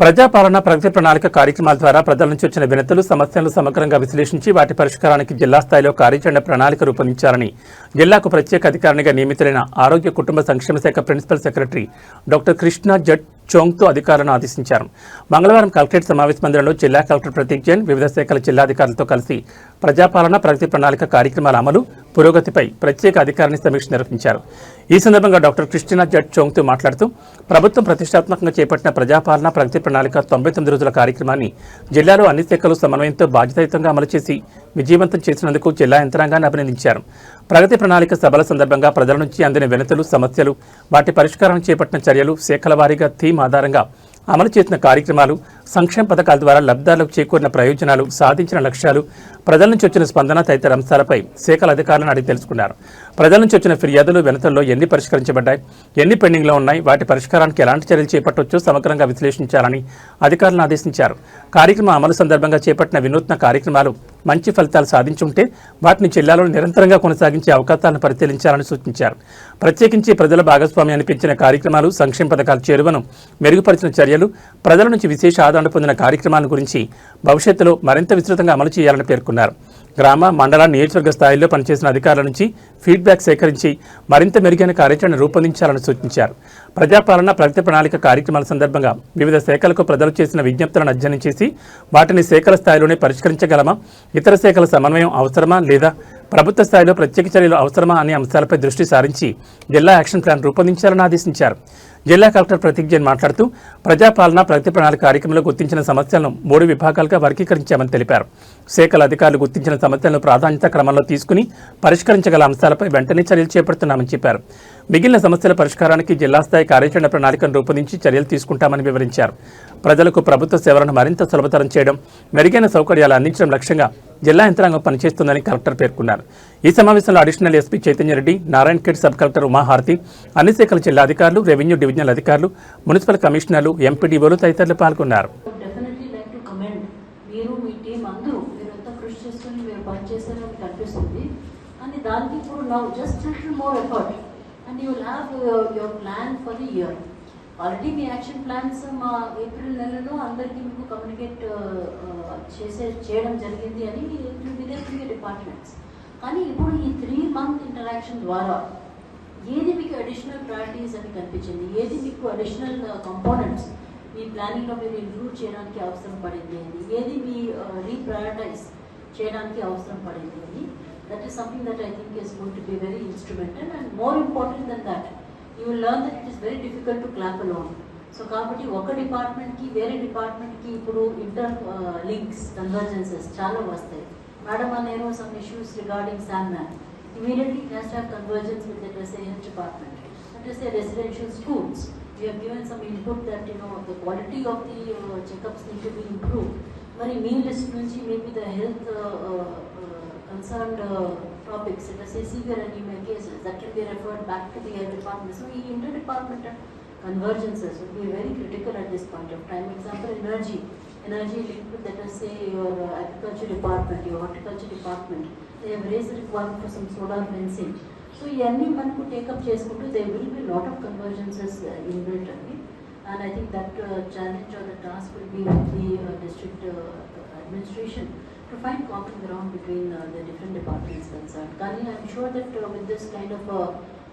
ప్రజాపాలన ప్రగతి ప్రణాళిక కార్యక్రమాల ద్వారా ప్రజల నుంచి వచ్చిన వినతులు సమస్యలను సమగ్రంగా విశ్లేషించి వాటి పరిష్కారానికి జిల్లా స్థాయిలో కార్యాచరణ ప్రణాళిక రూపొందించాలని జిల్లాకు ప్రత్యేక అధికారినిగా నియమితులైన ఆరోగ్య కుటుంబ సంక్షేమ శాఖ ప్రిన్సిపల్ సెక్రటరీ డాక్టర్ కృష్ణ జట్ చోంగ్తో అధికారులను ఆదేశించారు. మంగళవారం కలెక్టరేట్ సమావేశ మందిరంలో జిల్లా కలెక్టర్ ప్రతీక్ జైన్ వివిధ శాఖల జిల్లాధికారులతో కలిసి ప్రజాపాలన ప్రగతి ప్రణాళిక కార్యక్రమాల అమలు పురోగతిపై ప్రత్యేక అధికారిని సమీక్ష నిర్వహించారు. ఈ సందర్భంగా డాక్టర్ కృష్ణ జట్ చోంగ్తో మాట్లాడుతూ ప్రభుత్వం ప్రతిష్టాత్మకంగా చేపట్టిన ప్రజాపాలన ప్రగతి ప్రణాళిక 99 రోజుల కార్యక్రమాన్ని జిల్లాలో అన్ని శాఖలు సమన్వయంతో బాధ్యతాయుతంగా అమలు చేసి విజయవంతం చేసినందుకు జిల్లా యంత్రాంగాన్ని అభినందించారు. ప్రగతి ప్రణాళిక సభల సందర్భంగా ప్రజల నుంచి అందిన వినతులు సమస్యలు వాటి పరిష్కారానికి చేపట్టిన చర్యలు శాఖల వారీగా థీమ్ ఆధారంగా అమలు చేసిన కార్యక్రమాలు సంక్షేమ పథకాల ద్వారా లబ్ధిదారులకు చేకూరిన ప్రయోజనాలు సాధించిన లక్ష్యాలు ప్రజల నుంచి వచ్చిన స్పందన తదితర అంశాలపై శాఖల అధికారులను అడిగి తెలుసుకున్నారు. ప్రజల నుంచి వచ్చిన ఫిర్యాదులు వినతుల్లో ఎన్ని పరిష్కరించబడ్డాయి, ఎన్ని పెండింగ్లో ఉన్నాయి, వాటి పరిష్కారానికి ఎలాంటి చర్యలు చేపట్టవచ్చో సమగ్రంగా విశ్లేషించాలని అధికారులను ఆదేశించారు. కార్యక్రమం అమలు సందర్భంగా చేపట్టిన వినూత్న కార్యక్రమాలు మంచి ఫలితాలు సాధించుంటే వాటిని జిల్లాలో నిరంతరంగా కొనసాగించే అవకాశాలను పరిశీలించాలని సూచించారు. ప్రత్యేకించి ప్రజల భాగస్వామ్యాన్ని పెంచిన కార్యక్రమాలు సంక్షేమ పథకాల చేరువను మెరుగుపరిచిన చర్యలు ప్రజల నుంచి విశేష ఆదరణ పొందిన కార్యక్రమాల గురించి భవిష్యత్తులో మరింత విస్తృతంగా అమలు చేయాలని పేర్కొన్నారు. గ్రామ మండల నియోజకవర్గ స్థాయిలో పనిచేసిన అధికారుల నుంచి ఫీడ్బ్యాక్ సేకరించి మరింత మెరుగైన కార్యాచరణ రూపొందించాలని సూచించారు. ప్రజాపాలన ప్రగతి ప్రణాళిక కార్యక్రమాల సందర్భంగా వివిధ శాఖలకు ప్రజలు చేసిన విజ్ఞప్తులను అధ్యయనం చేసి వాటిని శాఖల స్థాయిలోనే పరిష్కరించగలమా, ఇతర శాఖల సమన్వయం అవసరమా లేదా ప్రభుత్వ స్థాయిలో ప్రత్యేక చర్యలు అవసరమా అనే అంశాలపై దృష్టి సారించి జిల్లా యాక్షన్ ప్లాన్ రూపొందించాలని ఆదేశించారు. జిల్లా కలెక్టర్ ప్రతీక్ జైన్ మాట్లాడుతూ ప్రజాపాలన ప్రగతి ప్రణాళిక కార్యక్రమంలో గుర్తించిన సమస్యలను 3 విభాగాలుగా వర్గీకరించామని తెలిపారు. శాఖల అధికారులు గుర్తించిన సమస్యలను ప్రాధాన్యత క్రమంలో తీసుకుని పరిష్కరించగల అంశాలపై వెంటనే చర్యలు చేపడుతున్నామని చెప్పారు. మిగిలిన సమస్యల పరిష్కారానికి జిల్లా స్థాయి కార్యాచరణ ప్రణాళికను రూపొందించి చర్యలు తీసుకుంటామని వివరించారు. ప్రజలకు ప్రభుత్వ సేవలను మరింత సులభతరం చేయడం, మెరుగైన సౌకర్యాలు అందించడం లక్ష్యంగా జిల్లా యంత్రాంగం పనిచేస్తుందని కలెక్టర్ పేర్కొన్నారు. ఈ సమావేశంలో additional SP Chaitanya Reddy, Narayankhed sub collector Umaharathi, అన్ని శాఖల జిల్లా అధికారులు, రెవెన్యూ డివిజనల్ అధికారులు, మున్సిపల్ కమిషనర్లు, ఎంపీడీఓలు తదితరులు పాల్గొన్నారు. ఆల్రెడీ మీ యాక్షన్ ప్లాన్స్ మా ఏప్రిల్ నెలలో అందరికీ మీకు కమ్యూనికేట్ చేయడం జరిగింది అని వివిధ డిపార్ట్మెంట్స్. కానీ ఇప్పుడు ఈ 3 month ఇంటరాక్షన్ ద్వారా ఏది మీకు అడిషనల్ ప్రయారిటీస్ అని కనిపించింది, ఏది మీకు అడిషనల్ కంపోనెంట్స్ మీ ప్లానింగ్లో మీరు ఇంక్లూడ్ చేయడానికి అవసరం పడింది అని, ఏది మీ రీప్రయారిటైజ్ చేయడానికి అవసరం పడింది అని, that is something that I think is going to be very instrumental and more important than that you will learn that it is very difficult to clap alone. So కాబట్టి ఒక డిపార్ట్మెంట్కి వేరే డిపార్ట్మెంట్కి ఇప్పుడు ఇంటర్ లింక్స్ కన్వర్జెన్సెస్ చాలా వస్తాయి. Madam అనేరు some issues regarding SAMMAN, immediately it has to have convergence with the health department. Let us say residential schools, we have given some input that the quality of the checkups need to be improved. మరి మీ list నుంచి maybe the health concerned topics, let us say severe anemia cases, that can be referred back to the health department. So inter-departmental convergences would be very critical at this point of time. Example, energy linked with, let us say, your agriculture department, your horticulture department, they have raised the requirement for some solar fencing. So any one could take up cheskuntu, there will be a lot of convergences inbuilt in it. And I think that challenge or the task will be with the district administration to find common ground between the different departments concerned. Kani, I am sure that with this kind of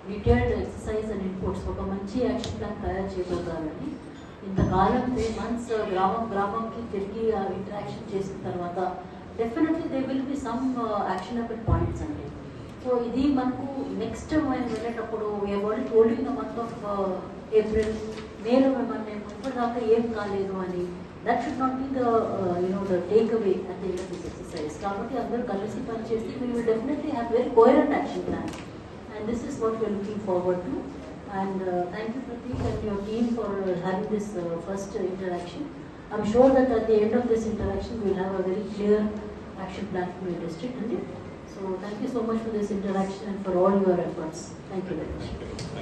detailed exercise and inputs, oka manchi action plan tayar cheyagalani. Inta kaalam 3 months gramam ki tirigi interaction chesin tarvata definitely there will be some actionable points andi. So idi manaku next time when velletappudu we have already told you in the month of April, May lo memane ippudaka em kaledu ani. That should not be the the takeaway at the end of this exercise. Kabatti andaru kalisi pani chesi we will definitely have very coherent action plan, and this is what we are looking forward to. And thank you Prateek and your team for having this first interaction. I'm sure that at the end of this interaction we will have a very clear action plan for your district. So thank you so much for this interaction and for all your efforts. Thank you very much.